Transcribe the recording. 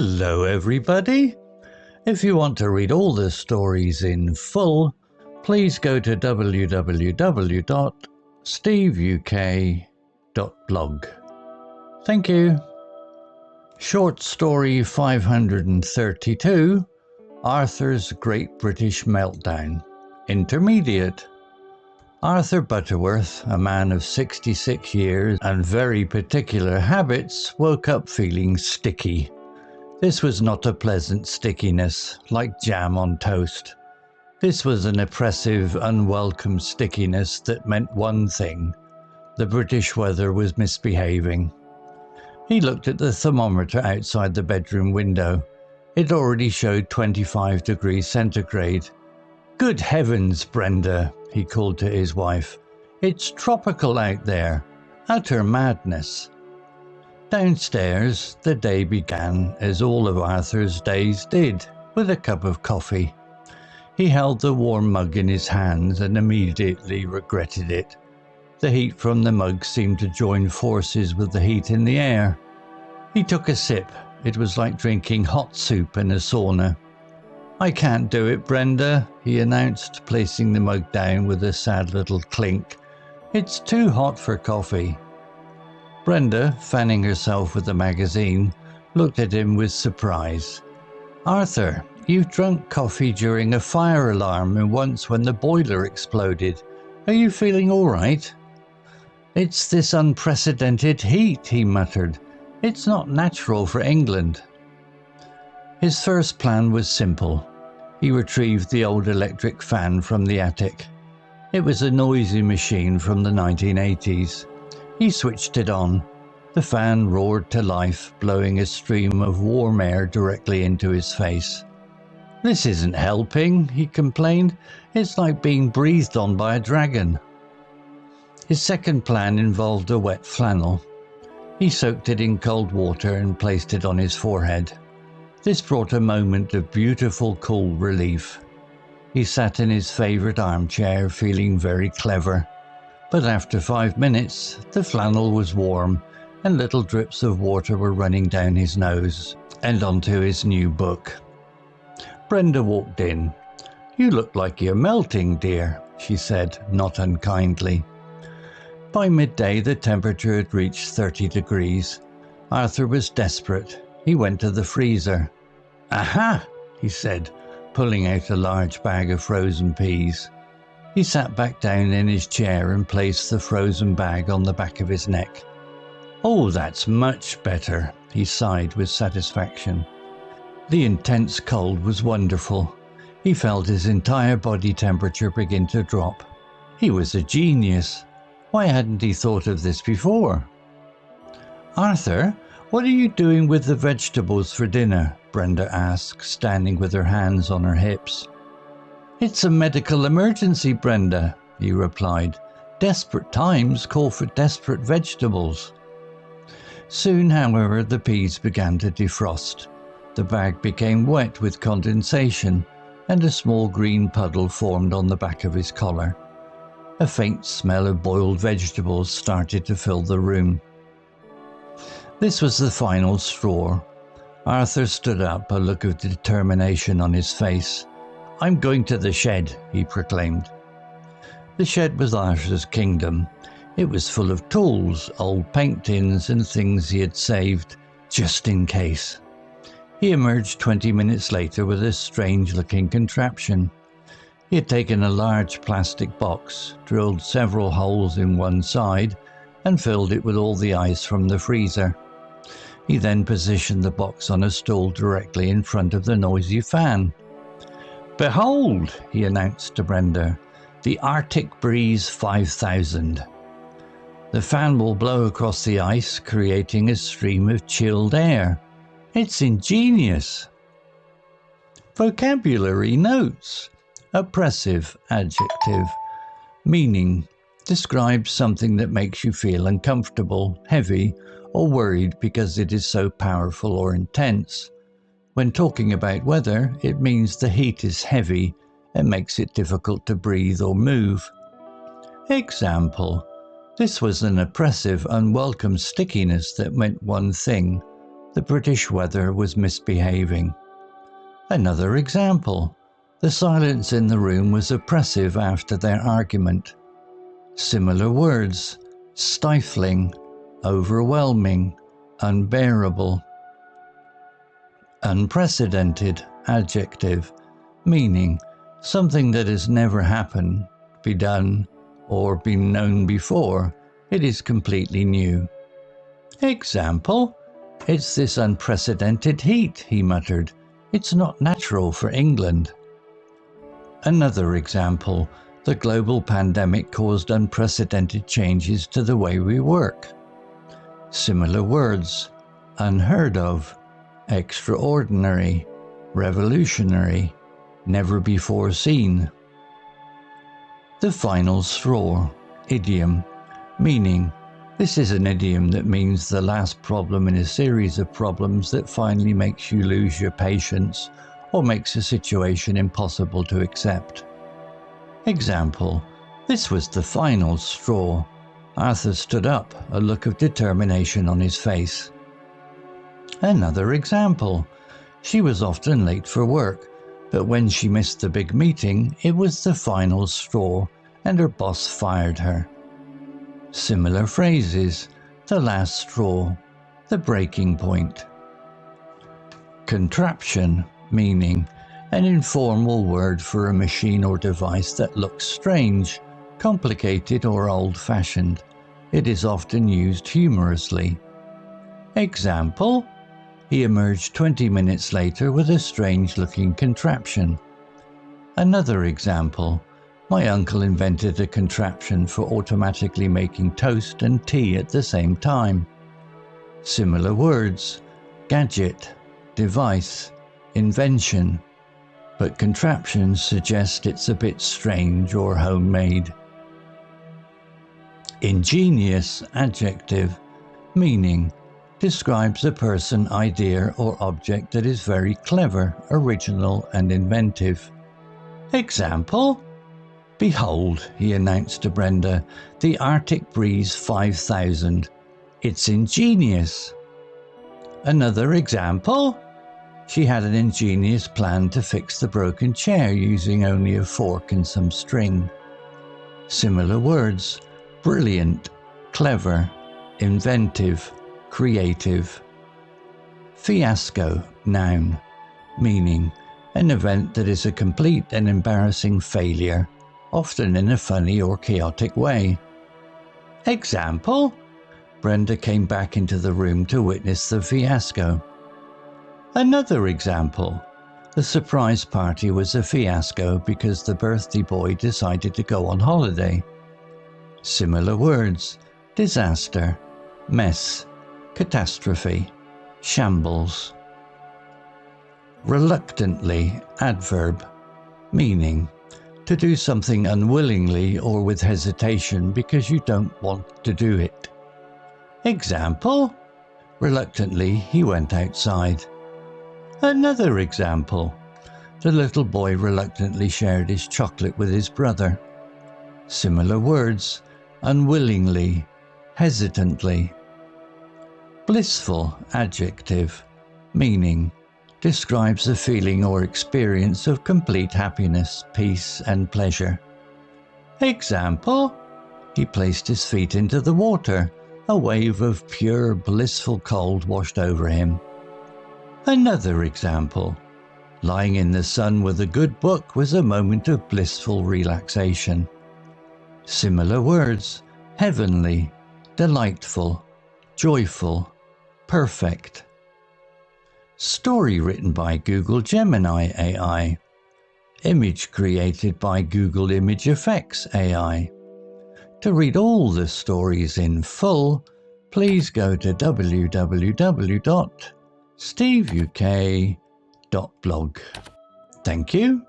Hello everybody! If you want to read all the stories in full, please go to www.steveuk.blog. Thank you. Short story 532, Arthur's Great British Meltdown. Intermediate. Arthur Butterworth, a man of 66 years and very particular habits, woke up feeling sticky. This was not a pleasant stickiness, like jam on toast. This was an oppressive, unwelcome stickiness that meant one thing: the British weather was misbehaving. He looked at the thermometer outside the bedroom window. It already showed 25 degrees centigrade. "Good heavens, Brenda," he called to his wife. "It's tropical out there. Utter madness." Downstairs, the day began as all of Arthur's days did, with a cup of coffee. He held the warm mug in his hands and immediately regretted it. The heat from the mug seemed to join forces with the heat in the air. He took a sip. It was like drinking hot soup in a sauna. "I can't do it, Brenda," he announced, placing the mug down with a sad little clink. "It's too hot for coffee." Brenda, fanning herself with a magazine, looked at him with surprise. "Arthur, you've drunk coffee during a fire alarm and once when the boiler exploded. Are you feeling all right?" "It's this unprecedented heat," he muttered. "It's not natural for England." His first plan was simple. He retrieved the old electric fan from the attic. It was a noisy machine from the 1980s. He switched it on. The fan roared to life, blowing a stream of warm air directly into his face. "This isn't helping," he complained. "It's like being breathed on by a dragon." His second plan involved a wet flannel. He soaked it in cold water and placed it on his forehead. This brought a moment of beautiful, cool relief. He sat in his favourite armchair, feeling very clever. But after 5 minutes, the flannel was warm and little drips of water were running down his nose and onto his new book. Brenda walked in. "You look like you're melting, dear," she said, not unkindly. By midday, the temperature had reached 30 degrees. Arthur was desperate. He went to the freezer. "Aha!" he said, pulling out a large bag of frozen peas. He sat back down in his chair and placed the frozen bag on the back of his neck. "Oh, that's much better," he sighed with satisfaction. The intense cold was wonderful. He felt his entire body temperature begin to drop. He was a genius. Why hadn't he thought of this before? "Arthur, what are you doing with the vegetables for dinner?" Brenda asked, standing with her hands on her hips. "It's a medical emergency, Brenda," he replied. "Desperate times call for desperate vegetables." Soon, however, the peas began to defrost. The bag became wet with condensation, and a small green puddle formed on the back of his collar. A faint smell of boiled vegetables started to fill the room. This was the final straw. Arthur stood up, a look of determination on his face. "I'm going to the shed," he proclaimed. The shed was Arthur's kingdom. It was full of tools, old paint tins and things he had saved, just in case. He emerged 20 minutes later with a strange-looking contraption. He had taken a large plastic box, drilled several holes in one side, and filled it with all the ice from the freezer. He then positioned the box on a stool directly in front of the noisy fan. "Behold," he announced to Brenda, "the Arctic Breeze 5000. The fan will blow across the ice, creating a stream of chilled air. It's ingenious." Vocabulary notes. Oppressive adjective. Meaning: describes something that makes you feel uncomfortable, heavy, or worried because it is so powerful or intense. When talking about weather, it means the heat is heavy and makes it difficult to breathe or move. Example: this was an oppressive, unwelcome stickiness that meant one thing: the British weather was misbehaving. Another example. The silence in the room was oppressive after their argument. Similar words. Stifling, overwhelming, unbearable. Unprecedented, adjective, meaning something that has never happened, be done, or been known before. It is completely new. Example, it's this unprecedented heat, he muttered. It's not natural for England. Another example, the global pandemic caused unprecedented changes to the way we work. Similar words, unheard of, extraordinary, revolutionary, never before seen. The final straw, idiom, meaning, this is an idiom that means the last problem in a series of problems that finally makes you lose your patience or makes a situation impossible to accept. Example, this was the final straw. Arthur stood up, a look of determination on his face. Another example, she was often late for work, but when she missed the big meeting, it was the final straw and her boss fired her. Similar phrases, the last straw, the breaking point. Contraption, meaning an informal word for a machine or device that looks strange, complicated or old-fashioned. It is often used humorously. Example, he emerged 20 minutes later with a strange-looking contraption. Another example, my uncle invented a contraption for automatically making toast and tea at the same time. Similar words, gadget, device, invention, but contraptions suggest it's a bit strange or homemade. Ingenious, adjective, meaning, describes a person, idea or object that is very clever, original and inventive. Example, behold, he announced to Brenda, the Arctic Breeze 5000. It's ingenious. Another example, she had an ingenious plan to fix the broken chair using only a fork and some string. Similar words, brilliant, clever, inventive, creative. Fiasco, noun, meaning an event that is a complete and embarrassing failure, often in a funny or chaotic way. Example, Brenda came back into the room to witness the fiasco. Another example, the surprise party was a fiasco because the birthday boy decided to go on holiday. Similar words, disaster, mess, catastrophe, shambles. Reluctantly, adverb, meaning to do something unwillingly or with hesitation because you don't want to do it. Example, reluctantly he went outside. Another example, the little boy reluctantly shared his chocolate with his brother. Similar words, unwillingly, hesitantly. Blissful, adjective, meaning, describes a feeling or experience of complete happiness, peace and pleasure. Example, he placed his feet into the water. A wave of pure, blissful cold washed over him. Another example, lying in the sun with a good book was a moment of blissful relaxation. Similar words, heavenly, delightful, joyful, perfect. Story written by Google Gemini AI. Image created by Google Image Effects AI. To read all the stories in full, please go to www.steveuk.blog. Thank you.